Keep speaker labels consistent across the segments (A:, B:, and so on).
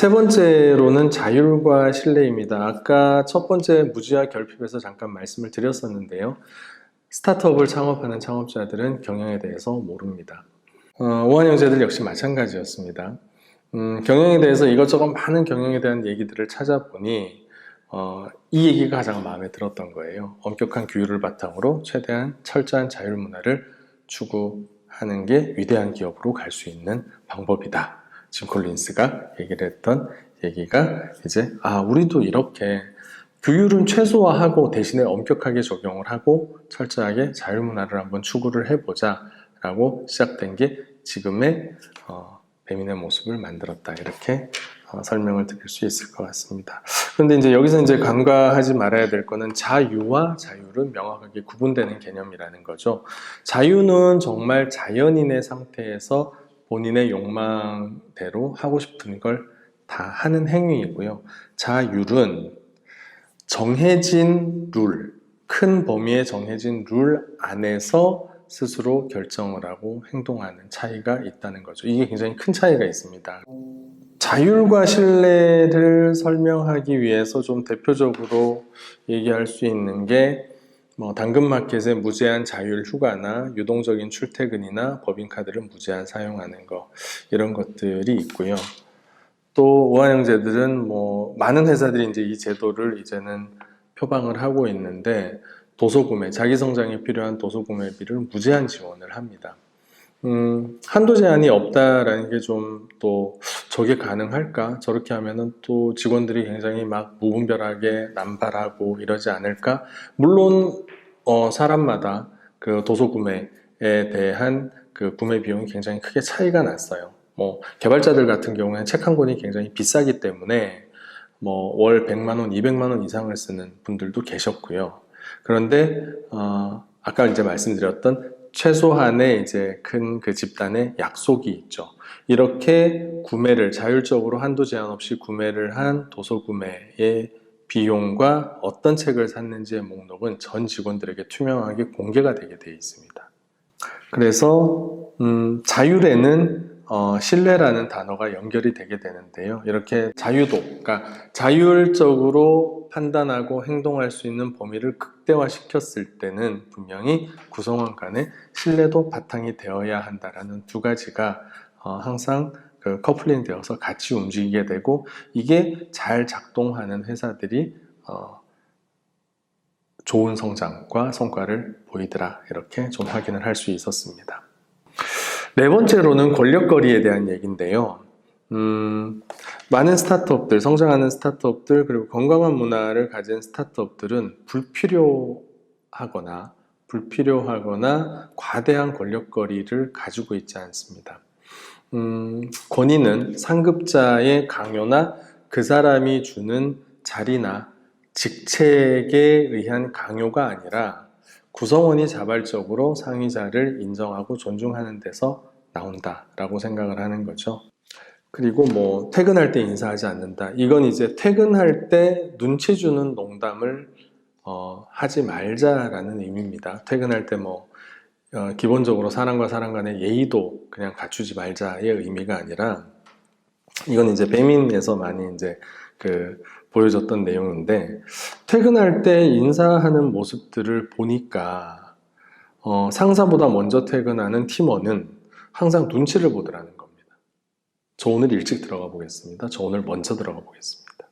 A: 세 번째로는 자율과 신뢰입니다. 아까 첫 번째 무지와 결핍에서 잠깐 말씀을 드렸었는데요. 스타트업을 창업하는 창업자들은 경영에 대해서 모릅니다. 오한 형제들 역시 마찬가지였습니다. 경영에 대해서 이것저것 많은 경영에 대한 얘기들을 찾아보니 이 얘기가 가장 마음에 들었던 거예요. 엄격한 규율을 바탕으로 최대한 철저한 자율 문화를 추구하는 게 위대한 기업으로 갈 수 있는 방법이다. 짐 콜린스가 얘기를 했던 얘기가 이제 우리도 이렇게 규율은 최소화하고 대신에 엄격하게 적용을 하고 철저하게 자율문화를 한번 추구를 해보자 라고 시작된 게 지금의 배민의 모습을 만들었다, 이렇게 설명을 드릴 수 있을 것 같습니다. 그런데 이제 여기서 이제 간과하지 말아야 될 거는 자유와 자율은 명확하게 구분되는 개념이라는 거죠. 자유는 정말 자연인의 상태에서 본인의 욕망대로 하고 싶은 걸 다 하는 행위이고요. 자율은 정해진 룰, 큰 범위의 정해진 룰 안에서 스스로 결정을 하고 행동하는 차이가 있다는 거죠. 이게 굉장히 큰 차이가 있습니다. 자율과 신뢰를 설명하기 위해서 좀 대표적으로 얘기할 수 있는 게 당근마켓의 무제한 자율 휴가나 유동적인 출퇴근이나 법인카드를 무제한 사용하는 거, 이런 것들이 있고요. 또 오한형제들은 많은 회사들이 이제 이 제도를 이제는 표방을 하고 있는데, 도서구매, 자기 성장에 필요한 도서구매비를 무제한 지원을 합니다. 한도 제한이 없다라는 게 좀 또 저게 가능할까? 저렇게 하면은 또 직원들이 굉장히 막 무분별하게 남발하고 이러지 않을까? 물론 사람마다 그 도서 구매에 대한 그 구매 비용이 굉장히 크게 차이가 났어요. 개발자들 같은 경우에는 책 한 권이 굉장히 비싸기 때문에 월 100만 원, 200만 원 이상을 쓰는 분들도 계셨고요. 그런데 아까 이제 말씀드렸던 최소한의 이제 큰 그 집단의 약속이 있죠. 이렇게 구매를 자율적으로 한도 제한 없이 구매를 한 도서 구매의 비용과 어떤 책을 샀는지의 목록은 전 직원들에게 투명하게 공개가 되게 되어 있습니다. 그래서 자율에는 신뢰라는 단어가 연결이 되게 되는데요. 이렇게 자유도, 그러니까 자율적으로 판단하고 행동할 수 있는 범위를 극대화시켰을 때는 분명히 구성원 간의 신뢰도 바탕이 되어야 한다라는 두 가지가 항상 그 커플링 되어서 같이 움직이게 되고, 이게 잘 작동하는 회사들이 좋은 성장과 성과를 보이더라, 이렇게 좀 확인을 할 수 있었습니다. 네 번째로는 권력거리에 대한 얘기인데요. 많은 스타트업들, 성장하는 스타트업들, 그리고 건강한 문화를 가진 스타트업들은 불필요하거나 과대한 권력거리를 가지고 있지 않습니다. 권위는 상급자의 강요나 그 사람이 주는 자리나 직책에 의한 강요가 아니라 구성원이 자발적으로 상위자를 인정하고 존중하는 데서 나온다라고 생각을 하는 거죠. 그리고 퇴근할 때 인사하지 않는다. 이건 이제 퇴근할 때 눈치 주는 농담을 하지 말자라는 의미입니다. 퇴근할 때 기본적으로 사람과 사람 간의 예의도 그냥 갖추지 말자의 의미가 아니라, 이건 이제 배민에서 많이 이제 보여줬던 내용인데, 퇴근할 때 인사하는 모습들을 보니까 상사보다 먼저 퇴근하는 팀원은 항상 눈치를 보더라는 겁니다. 저 오늘 일찍 들어가 보겠습니다. 저 오늘 먼저 들어가 보겠습니다.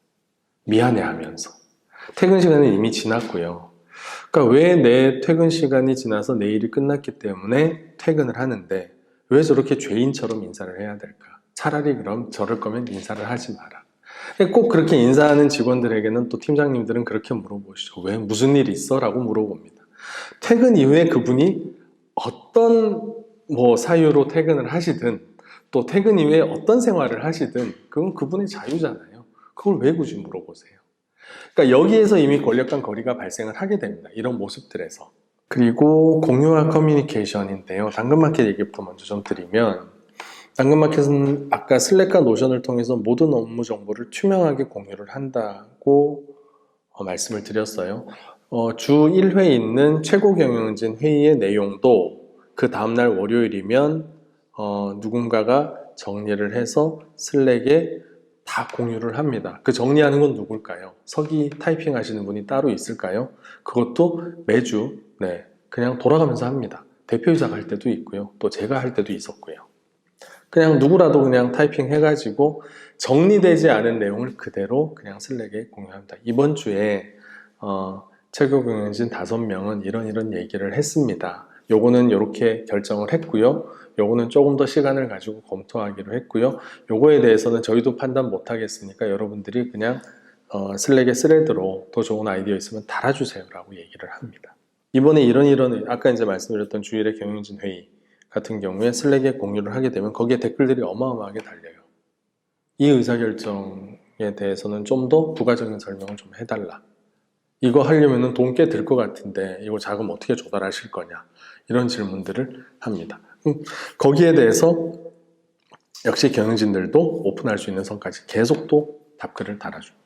A: 미안해 하면서. 퇴근 시간은 이미 지났고요. 그러니까 왜 내 퇴근 시간이 지나서 내 일이 끝났기 때문에 퇴근을 하는데 왜 저렇게 죄인처럼 인사를 해야 될까? 차라리 그럼 저럴 거면 인사를 하지 마라. 꼭 그렇게 인사하는 직원들에게는 또 팀장님들은 그렇게 물어보시죠. 왜? 무슨 일 있어? 라고 물어봅니다. 퇴근 이후에 그분이 어떤 사유로 퇴근을 하시든, 또 퇴근 이후에 어떤 생활을 하시든 그건 그분의 자유잖아요. 그걸 왜 굳이 물어보세요? 그러니까 여기에서 이미 권력 간 거리가 발생을 하게 됩니다. 이런 모습들에서. 그리고 공유와 커뮤니케이션인데요. 당근마켓 얘기부터 먼저 좀 드리면, 당근마켓은 아까 슬랙과 노션을 통해서 모든 업무 정보를 투명하게 공유를 한다고 말씀을 드렸어요. 주 1회 있는 최고 경영진 회의의 내용도 그 다음날 월요일이면 누군가가 정리를 해서 슬랙에 다 공유를 합니다. 그 정리하는 건 누굴까요? 서기 타이핑 하시는 분이 따로 있을까요? 그것도 매주 그냥 돌아가면서 합니다. 대표이사가 할 때도 있고요. 또 제가 할 때도 있었고요. 그냥 누구라도 그냥 타이핑 해가지고 정리되지 않은 내용을 그대로 그냥 슬랙에 공유합니다. 이번 주에 최고 경영진 5명은 이런 얘기를 했습니다. 요거는 이렇게 결정을 했고요. 요거는 조금 더 시간을 가지고 검토하기로 했고요. 요거에 대해서는 저희도 판단 못 하겠으니까 여러분들이 그냥 슬랙의 스레드로 더 좋은 아이디어 있으면 달아주세요 라고 얘기를 합니다. 이번에 이런 아까 이제 말씀드렸던 주일의 경영진 회의 같은 경우에 슬랙에 공유를 하게 되면 거기에 댓글들이 어마어마하게 달려요. 이 의사결정에 대해서는 좀 더 부가적인 설명을 좀 해달라. 이거 하려면 돈 꽤 들 것 같은데 이거 자금 어떻게 조달하실 거냐. 이런 질문들을 합니다. 거기에 대해서 역시 경영진들도 오픈할 수 있는 선까지 계속 또 답글을 달아줍니다.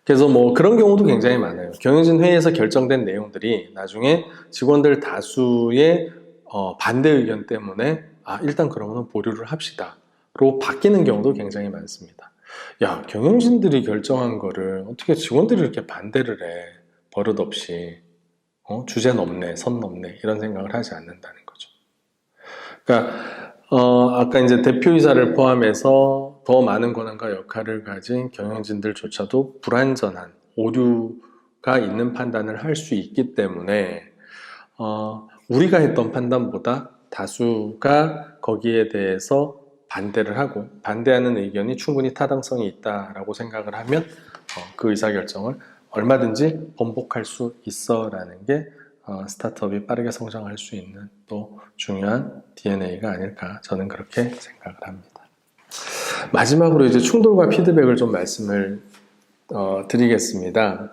A: 그래서 뭐 그런 경우도 굉장히 많아요. 경영진 회의에서 결정된 내용들이 나중에 직원들 다수의 반대 의견 때문에 일단 그러면 보류를 합시다로 바뀌는 경우도 굉장히 많습니다. 야, 경영진들이 결정한 거를 어떻게 직원들이 이렇게 반대를 해. 버릇없이 주제 넘네, 선 넘네 이런 생각을 하지 않는다는 거죠. 그러니까 아까 이제 대표이사를 포함해서 더 많은 권한과 역할을 가진 경영진들조차도 불완전한 오류가 있는 판단을 할 수 있기 때문에 우리가 했던 판단보다 다수가 거기에 대해서 반대를 하고 반대하는 의견이 충분히 타당성이 있다라고 생각을 하면 그 의사결정을 얼마든지 번복할 수 있어 라는 게 스타트업이 빠르게 성장할 수 있는 또 중요한 DNA가 아닐까 저는 그렇게 생각을 합니다. 마지막으로 이제 충돌과 피드백을 좀 말씀을 드리겠습니다.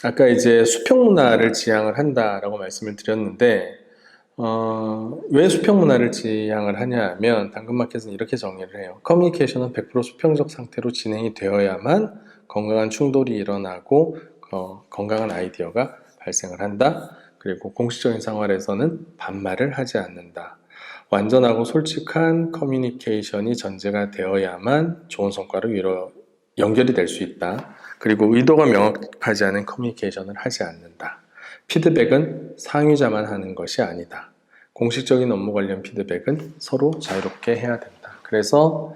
A: 아까 이제 수평 문화를 지향을 한다라고 말씀을 드렸는데 왜 수평 문화를 지향을 하냐 하면 당근마켓은 이렇게 정의를 해요. 커뮤니케이션은 100% 수평적 상태로 진행이 되어야만 건강한 충돌이 일어나고 건강한 아이디어가 발생을 한다. 그리고 공식적인 생활에서는 반말을 하지 않는다. 완전하고 솔직한 커뮤니케이션이 전제가 되어야만 좋은 성과로 연결이 될 수 있다. 그리고 의도가 명확하지 않은 커뮤니케이션을 하지 않는다. 피드백은 상위자만 하는 것이 아니다. 공식적인 업무 관련 피드백은 서로 자유롭게 해야 된다. 그래서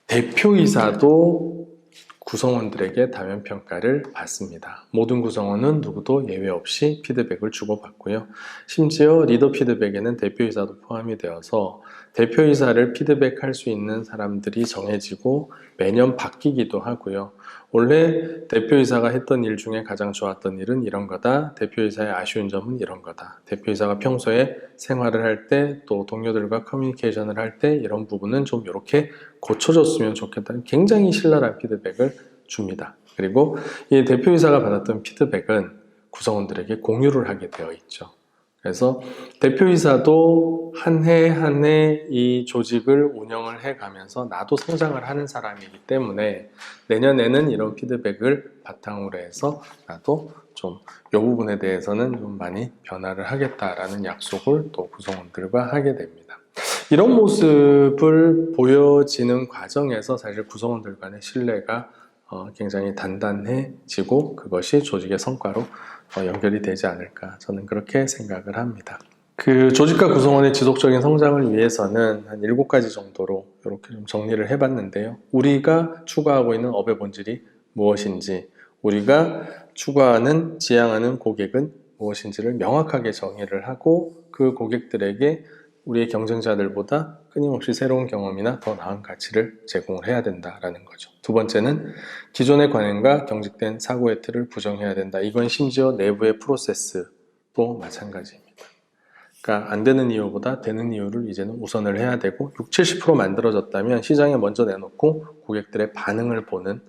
A: 대표이사도 구성원들에게 다면평가를 받습니다. 모든 구성원은 누구도 예외 없이 피드백을 주고받고요. 심지어 리더 피드백에는 대표이사도 포함이 되어서 대표이사를 피드백할 수 있는 사람들이 정해지고 매년 바뀌기도 하고요. 원래 대표이사가 했던 일 중에 가장 좋았던 일은 이런 거다. 대표이사의 아쉬운 점은 이런 거다. 대표이사가 평소에 생활을 할 때 또 동료들과 커뮤니케이션을 할 때 이런 부분은 좀 이렇게 고쳐줬으면 좋겠다는 굉장히 신랄한 피드백을 줍니다. 그리고 이 대표이사가 받았던 피드백은 구성원들에게 공유를 하게 되어 있죠. 그래서 대표이사도 한 해 한 해 이 조직을 운영을 해가면서 나도 성장을 하는 사람이기 때문에 내년에는 이런 피드백을 바탕으로 해서 나도 좀 이 부분에 대해서는 좀 많이 변화를 하겠다라는 약속을 또 구성원들과 하게 됩니다. 이런 모습을 보여지는 과정에서 사실 구성원들 간의 신뢰가 굉장히 단단해지고 그것이 조직의 성과로 연결이 되지 않을까 저는 그렇게 생각을 합니다. 그 조직과 구성원의 지속적인 성장을 위해서는 한 7가지 정도로 이렇게 좀 정리를 해봤는데요. 우리가 추구하고 있는 업의 본질이 무엇인지, 우리가 추구하는, 지향하는 고객은 무엇인지를 명확하게 정의를 하고 그 고객들에게 우리의 경쟁자들보다 끊임없이 새로운 경험이나 더 나은 가치를 제공을 해야 된다라는 거죠. 두 번째는 기존의 관행과 경직된 사고의 틀을 부정해야 된다. 이건 심지어 내부의 프로세스도 마찬가지입니다. 그러니까 안 되는 이유보다 되는 이유를 이제는 우선을 해야 되고 60-70% 만들어졌다면 시장에 먼저 내놓고 고객들의 반응을 보는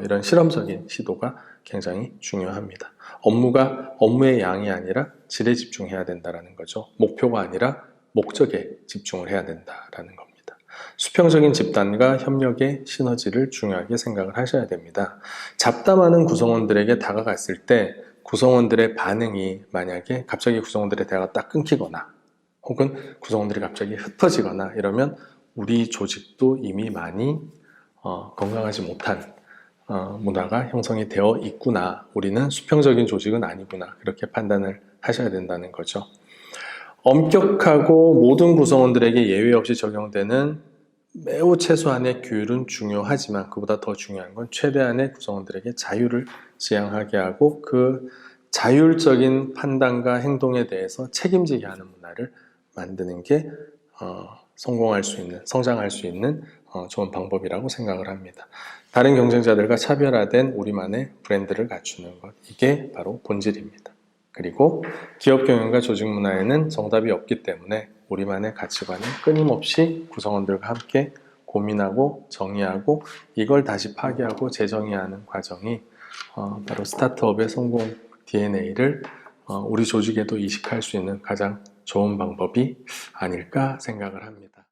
A: 이런 실험적인 시도가 굉장히 중요합니다. 업무가 업무의 양이 아니라 질에 집중해야 된다는 거죠. 목표가 아니라 목적에 집중을 해야 된다는 겁니다. 수평적인 집단과 협력의 시너지를 중요하게 생각을 하셔야 됩니다. 잡담하는 구성원들에게 다가갔을 때 구성원들의 반응이 만약에 갑자기 구성원들의 대화가 딱 끊기거나 혹은 구성원들이 갑자기 흩어지거나 이러면 우리 조직도 이미 많이 건강하지 못한 문화가 형성이 되어 있구나. 우리는 수평적인 조직은 아니구나. 그렇게 판단을 하셔야 된다는 거죠. 엄격하고 모든 구성원들에게 예외 없이 적용되는 매우 최소한의 규율은 중요하지만 그보다 더 중요한 건 최대한의 구성원들에게 자유를 지향하게 하고 그 자율적인 판단과 행동에 대해서 책임지게 하는 문화를 만드는 게 성공할 수 있는, 성장할 수 있는 좋은 방법이라고 생각을 합니다. 다른 경쟁자들과 차별화된 우리만의 브랜드를 갖추는 것, 이게 바로 본질입니다. 그리고 기업 경영과 조직 문화에는 정답이 없기 때문에 우리만의 가치관을 끊임없이 구성원들과 함께 고민하고 정의하고 이걸 다시 파괴하고 재정의하는 과정이 바로 스타트업의 성공 DNA를 우리 조직에도 이식할 수 있는 가장 좋은 방법이 아닐까 생각을 합니다.